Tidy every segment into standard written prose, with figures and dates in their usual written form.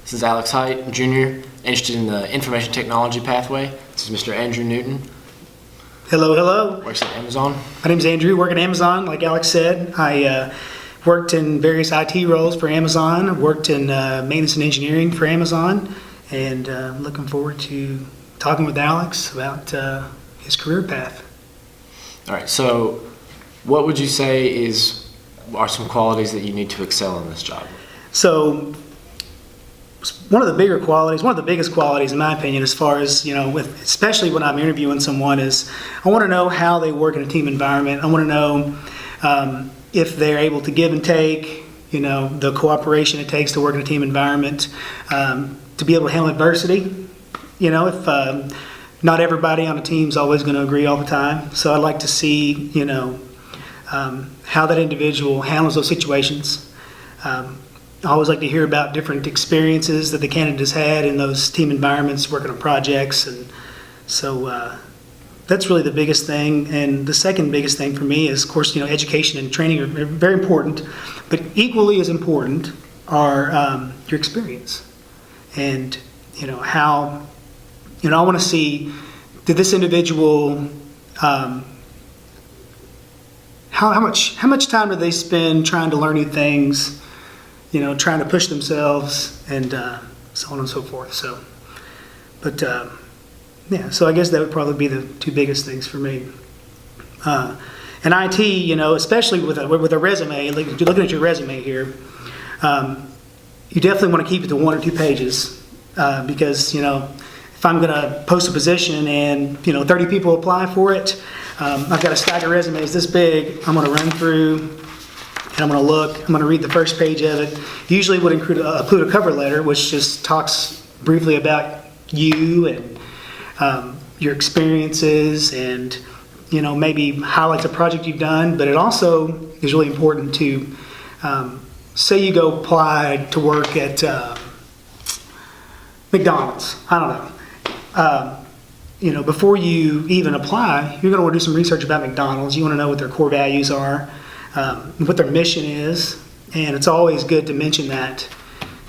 This is Alex Height, Jr., interested in the information technology pathway. This is Mr. Andrew Newton, Hello, hello. works at Amazon. My name's Andrew, work at Amazon, like Alex said. I worked in various IT roles for Amazon. I've worked in maintenance and engineering for Amazon, and I'm looking forward to talking with Alex about his career path. All right, so what would you say are some qualities that you need to excel in this job? So one of the biggest qualities in my opinion, as far as, especially when I'm interviewing someone, is I want to know how they work in a team environment. I want to know if they're able to give and take, the cooperation it takes to work in a team environment, to be able to handle adversity. If not everybody on a team is always going to agree all the time. So I'd like to see, how that individual handles those situations. I always like to hear about different experiences that the candidates had in those team environments, working on projects, and so that's really the biggest thing. And the second biggest thing for me is, of course, education and training are very important, but equally as important are your experience and how I want to see, did this individual how much time do they spend trying to learn new things, trying to push themselves, and so on and so forth. So, but so I guess that would probably be the two biggest things for me. And IT, especially with a resume, like if you're looking at your resume here, you definitely want to keep it to 1 or 2 pages, because if I'm going to post a position and 30 people apply for it, I've got a stack of resumes this big. I'm going to run through. And I'm going to look, I'm going to read the first page of it. Usually would include a cover letter, which just talks briefly about you and your experiences and, maybe highlights a project you've done. But it also is really important to, say you go apply to work at McDonald's. I don't know. Before you even apply, you're going to want to do some research about McDonald's. You want to know what their core values are. What their mission is, and it's always good to mention that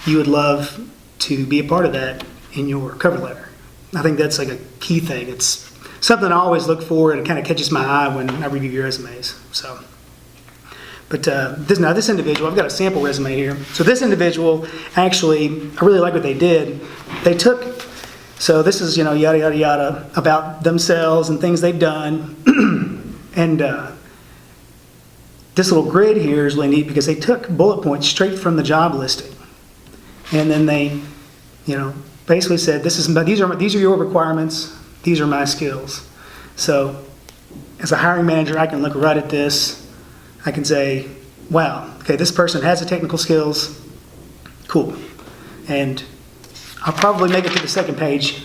you would love to be a part of that in your cover letter. I think that's like a key thing. It's something I always look for, and it kind of catches my eye when I review your resumes. So, but this individual, I've got a sample resume here. So this individual, actually, I really like what they did. They took, so this is yada yada yada about themselves and things they've done, and this little grid here is really neat because they took bullet points straight from the job listing, and then they, basically said, these are your requirements. These are my skills. So, as a hiring manager, I can look right at this. I can say, wow, okay, this person has the technical skills. Cool, and I'll probably make it to the second page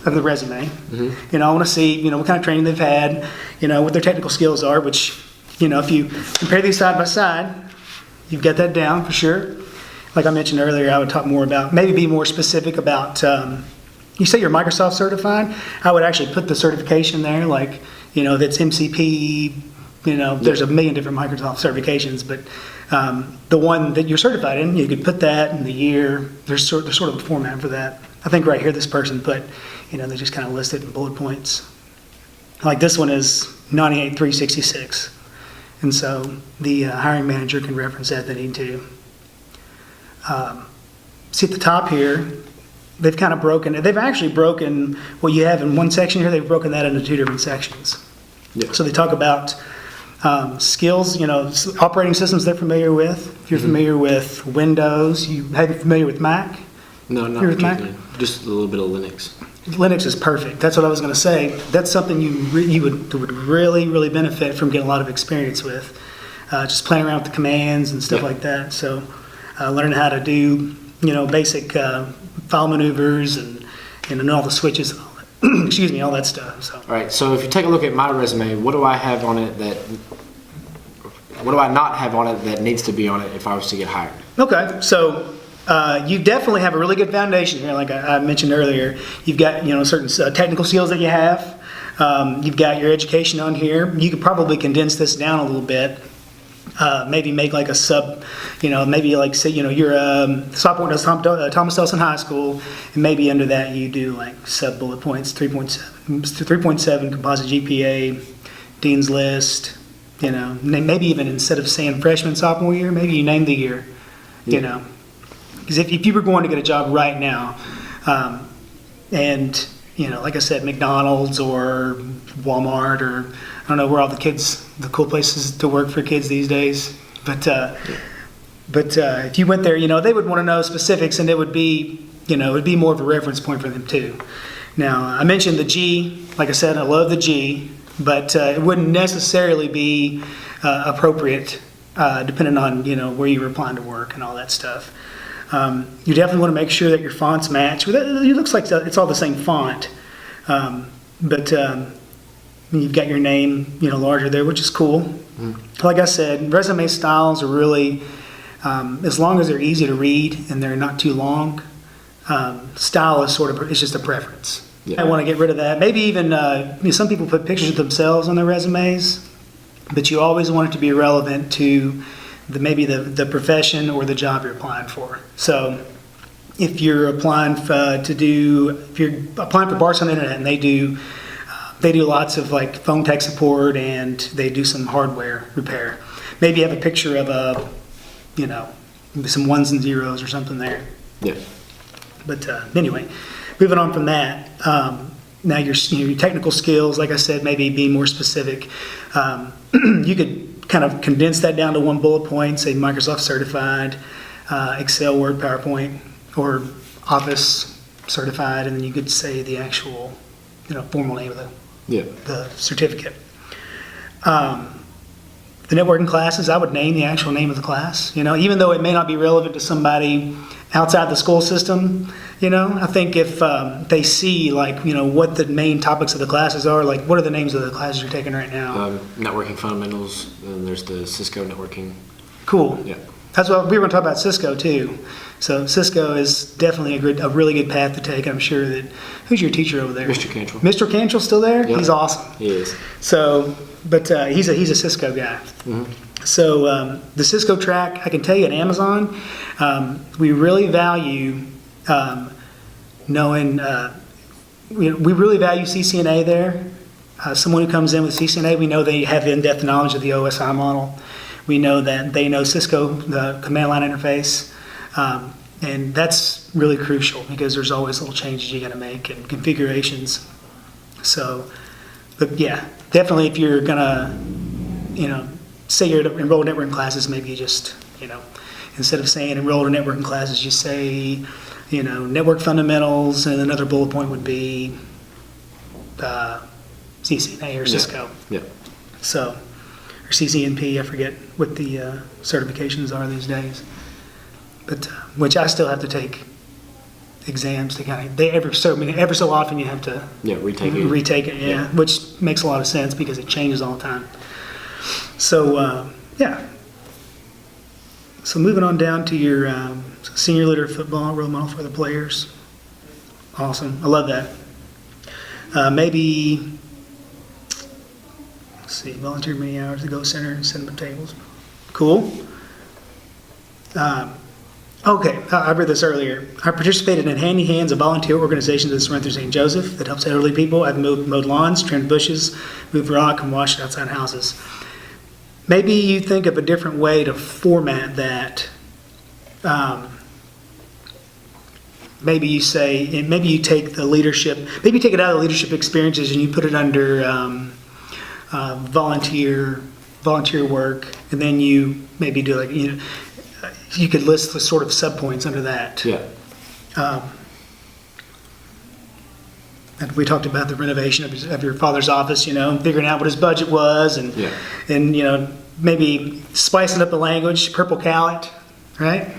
of the resume. Mm-hmm. I want to see, what kind of training they've had, what their technical skills are, which. If you compare these side by side, you've got that down for sure. Like I mentioned earlier, I would talk more about, maybe be more specific about, you say you're Microsoft certified, I would actually put the certification there, like, that's MCP, there's a million different Microsoft certifications, but the one that you're certified in, you could put that in the year. There's sort of a format for that. I think right here this person put, they just kind of listed in bullet points. Like this one is 98,366. And so the hiring manager can reference that if they need to. See at the top here, they've actually broken what you have in one section here, they've broken that into 2 different sections. Yeah. So they talk about skills, operating systems they're familiar with. If you're familiar with Windows, you familiar with Mac? No, not particularly. Just a little bit of Linux. Linux is perfect. That's what I was going to say. That's something you would really, really benefit from getting a lot of experience with. Just playing around with the commands and stuff like that. So learning how to do, basic file maneuvers and know all the switches and all that. Excuse me, all that stuff. So. All right. So if you take a look at my resume, what do I have on it what do I not have on it that needs to be on it if I was to get hired? Okay. So you definitely have a really good foundation here, like I mentioned earlier. You've got certain technical skills that you have. You've got your education on here. You could probably condense this down a little bit. maybe make like a sub, maybe like say, you're sophomore at Thomas Nelson High School, and maybe under that you do like sub bullet points, 3.7 composite GPA, Dean's List, maybe even instead of saying freshman, sophomore year, maybe you name the year, because if you were going to get a job right now, and like I said, McDonald's or Walmart, or I don't know where all the cool places to work for kids these days. But if you went there, they would want to know specifics, and it would be more of a reference point for them too. Now, I mentioned the G. Like I said, I love the G, but it wouldn't necessarily be appropriate depending on where you were applying to work and all that stuff. You definitely want to make sure that your fonts match. It looks like it's all the same font, but you've got your name, larger there, which is cool. Like I said, resume styles are really, as long as they're easy to read and they're not too long, style is it's just a preference. I want to get rid of that. Maybe even some people put pictures of themselves on their resumes, but you always want it to be relevant to maybe the profession or the job you're applying for. So if you're applying for Barstow Internet, and they do lots of like phone tech support, and they do some hardware repair, maybe you have a picture of some ones and zeros or something there. Yeah. But anyway, moving on from that, now your technical skills, like I said, maybe be more specific. You could kind of condense that down to one bullet point, say Microsoft certified, Excel, Word, PowerPoint, or Office certified, and then you could say the actual, formal name of the certificate. The networking classes, I would name the actual name of the class, even though it may not be relevant to somebody outside the school system. I think if they see what the main topics of the classes are, like what are the names of the classes you're taking right now? Networking fundamentals, and there's the Cisco networking. Cool. Yeah. That's what we were going to talk about, Cisco too. So Cisco is definitely a really good path to take. I'm sure that, who's your teacher over there? Mr. Cantrell. Mr. Cantrell still there? Yep. He's awesome. He is. So, but he's a Cisco guy. Mm-hmm. So the Cisco track, I can tell you at Amazon, we really value knowing, we really value CCNA there. Someone who comes in with CCNA, we know they have in-depth knowledge of the OSI model. We know that they know Cisco, the command line interface, and that's really crucial because there's always little changes you got to make and configurations. So, but yeah, definitely if you're gonna, say you're enrolled in networking classes, maybe you just, instead of saying enrolled in networking classes, you say, network fundamentals, and another bullet point would be CCNA or Cisco. Yeah. So, or CCNP, I forget what the certifications are these days. But which I still have to take exams to kind of, every so often you have to retake it, yeah, which makes a lot of sense because it changes all the time. So yeah. So moving on down to your senior leader of football, role model for the players. Awesome, I love that. Maybe, let's see, volunteer many hours to Go Center and set up tables. Cool. Okay, I read this earlier. I participated in Handy Hands, a volunteer organization that runs through St. Joseph that helps elderly people. I've mowed lawns, trimmed bushes, moved rock, and washed outside houses. Maybe you think of a different way to format that. Maybe you say, maybe you take the leadership, maybe you take it out of the leadership experiences and you put it under volunteer work, and then you maybe do you could list the sort of subpoints under that. Yeah. And we talked about the renovation of your father's office, figuring out what his budget was, and maybe spicing up the language, purple cowlet, right?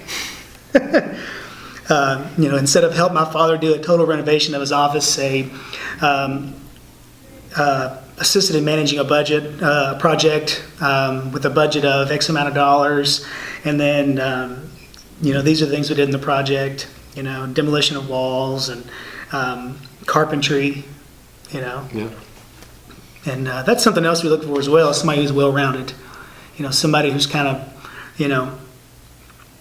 Instead of help my father do a total renovation of his office, say, assisted in managing a budget project with a budget of X amount of dollars, and then these are the things we did in the project. Demolition of walls and carpentry. Yeah. And that's something else we look for as well. Somebody who's well-rounded. somebody who's kind of,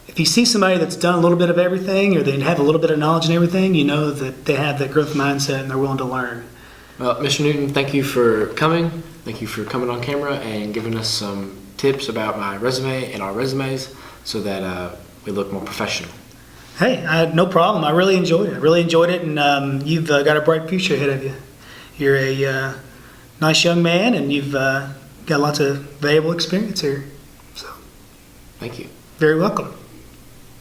if you see somebody that's done a little bit of everything or they have a little bit of knowledge in everything, you know that they have that growth mindset and they're willing to learn. Well, Mr. Newton, thank you for coming. Thank you for coming on camera and giving us some tips about my resume and our resumes so that we look more professional. Hey, no problem. I really enjoyed it. And you've got a bright future ahead of you. You're a nice young man, and you've got lots of valuable experience here. So, Thank you. very welcome.